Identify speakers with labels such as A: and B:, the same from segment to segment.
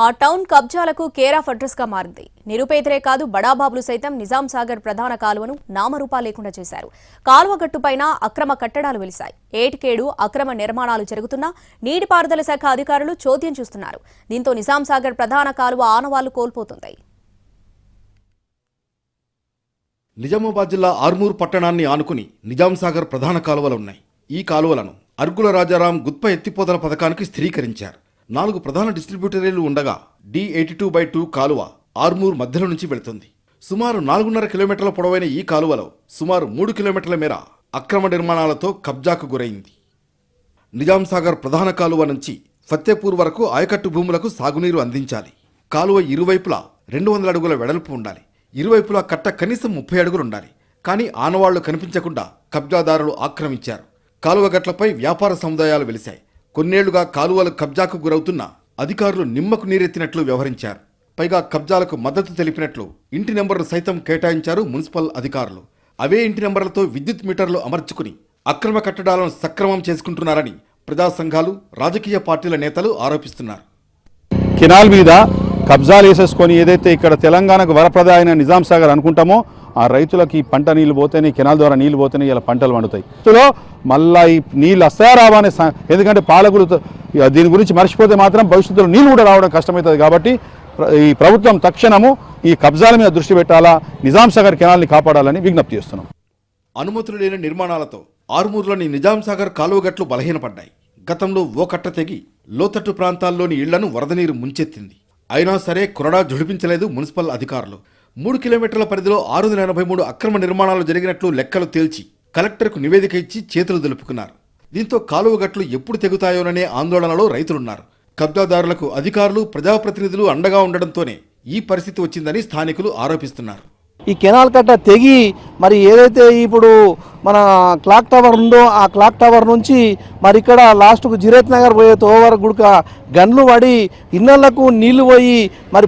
A: ఆ టౌన్ కబ్జాలకు care of address గా మారింది. నిరుపేదరే కాదు బడాబాబులు సైతం నిజాం సాగర్ ప్రధాన కాలువను నామరూపా లేకుండా చేశారు. కాలువ గట్టుపైన అక్రమ కట్టడాలు వెలిశాయి. ఏటికేడు అక్రమ నిర్మాణాలు జరుగుతున్నా నీటిపారుదల శాఖ అధికారులు చోద్యం చూస్తున్నారు. దీంతో నిజాం సాగర్ ప్రధాన కాలువ ఆనవాళ్లు కోల్పోతుంది.
B: నిజామాబాద్ జిల్లా ఆర్మూర్ పట్టణాన్ని ఆనుకుని నిజాం సాగర్ ప్రధాన కాలువలు ఉన్నాయి. ఈ కాలువలను అర్గుల రాజారాం గుత్ప ఎత్తిపోతల పథకానికి స్థిరీకరించారు. 4 ప్రధాన డిస్ట్రిబ్యూటరీలు ఉండగా D82/2 కాలువ ఆర్మూర్ మధ్యలో నుంచి వెళుతుంది. సుమారు 4.5 కిలోమీటర్ల పొడవైన ఈ కాలువలో సుమారు 3 కిలోమీటర్ల మేర అక్రమ నిర్మాణాలతో కబ్జాకు గురైంది. నిజాం సాగర్ ప్రధాన కాలువ నుంచి ఫత్తేపూర్ వరకు ఆయకట్టు భూములకు సాగునీరు అందించాలి. కాలువ ఇరువైపులా 200 అడుగుల వెడల్పు ఉండాలి. ఇరువైపులా కట్ట కనీసం 30 అడుగులు ఉండాలి. కానీ ఆనవాళ్లు కనిపించకుండా కబ్జాదారులు ఆక్రమించారు. కాలువ గట్లపై వ్యాపార సముదాయాలు వెలిశాయి. కొన్నేళ్లుగా కాలువలు కబ్జాకు గురవుతున్నా అధికారులు నిమ్మకు నీరెత్తినట్లు వ్యవహరించారు. పైగా కబ్జాలకు మద్దతు తెలిపినట్లు ఇంటి నెంబర్లు సైతం కేటాయించారు మున్సిపల్ అధికారులు. అవే ఇంటి నెంబర్లతో విద్యుత్ మీటర్లు అమర్చుకుని అక్రమ కట్టడాలను సక్రమం చేసుకుంటున్నారని ప్రజా సంఘాలు, రాజకీయ పార్టీల నేతలు ఆరోపిస్తున్నారు.
C: కెనాల్ మీద కబ్జాలు వేసేసుకొని ఏదైతే ఇక్కడ తెలంగాణకు వరప్రదాయన నిజాం సాగర్ అనుకుంటామో ఆ రైతులకి పంట నీళ్లు పోతేనే, కెనాల్ ద్వారా నీళ్లు పోతేనే ఇలా పంటలు పండుతాయి. మళ్ళీ ఈ నీళ్ళు వస్తాయా రావనే, ఎందుకంటే పాలకులు దీని గురించి మర్చిపోతే మాత్రం భవిష్యత్తులో నీళ్ళు కూడా రావడం కష్టమవుతుంది. కాబట్టి ఈ ప్రభుత్వం తక్షణము ఈ కబ్జాల మీద దృష్టి పెట్టాలా, నిజాం సాగర్ కెనాల్ని కాపాడాలని విజ్ఞప్తి చేస్తున్నాం.
B: అనుమతులు లేని నిర్మాణాలతో ఆర్మూర్లోని నిజాం సాగర్ కాలువగట్లు బలహీనపడ్డాయి. గతంలో ఓ కట్ట తెగి లోతట్టు ప్రాంతాల్లోని ఇళ్లను వరద నీరు ముంచెత్తింది. అయినా సరే కొరడా జుడిపించలేదు మున్సిపల్ అధికారులు. 3 కిలోమీటర్ల పరిధిలో 683 అక్రమ నిర్మాణాలు జరిగినట్లు లెక్కలు తేల్చి కలెక్టర్కు నివేదిక ఇచ్చి చేతులు దులుపుకున్నారు. దీంతో కాలువగట్లు ఎప్పుడు తెగుతాయోననే ఆందోళనలో రైతులున్నారు. కబ్జాదారులకు అధికారులు, ప్రజాప్రతినిధులు అండగా ఉండడంతోనే ఈ పరిస్థితి వచ్చిందని స్థానికులు ఆరోపిస్తున్నారు.
D: ఈ కెనాల్ కట్ట తెగి మరి ఏదైతే ఇప్పుడు మన క్లాక్ టవర్ ఉందో ఆ క్లాక్ టవర్ నుంచి మరి ఇక్కడ లాస్ట్కు జిరేత్ నగర్ పోయే తోవరకు గుడక గన్లు పడి ఇళ్లకు నీళ్లు పోయి మరి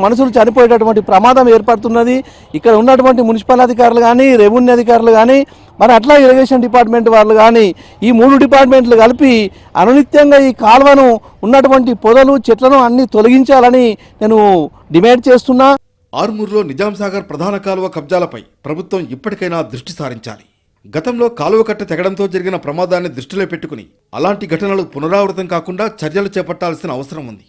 D: మనుషులు చనిపోయేటటువంటి ప్రమాదం ఏర్పడుతున్నది. ఇక్కడ ఉన్నటువంటి మున్సిపల్ అధికారులు కానీ, రెవెన్యూ అధికారులు కానీ, మరి అట్లా ఇరిగేషన్ డిపార్ట్మెంట్ వాళ్ళు కానీ ఈ 3 డిపార్ట్మెంట్లు కలిపి అనునిత్యంగా ఈ కాలువను ఉన్నటువంటి పొదలు, చెట్లను అన్ని తొలగించాలని నేను డిమాండ్ చేస్తున్నా.
B: ఆర్మూర్లో నిజాం సాగర్ ప్రధాన కాలువ కబ్జాలపై ప్రభుత్వం ఇప్పటికైనా దృష్టి సారించాలి. గతంలో కాలువ కట్ట తెగడంతో జరిగిన ప్రమాదాన్ని దృష్టిలో పెట్టుకుని అలాంటి ఘటనలు పునరావృతం కాకుండా చర్యలు చేపట్టాల్సిన అవసరం ఉంది.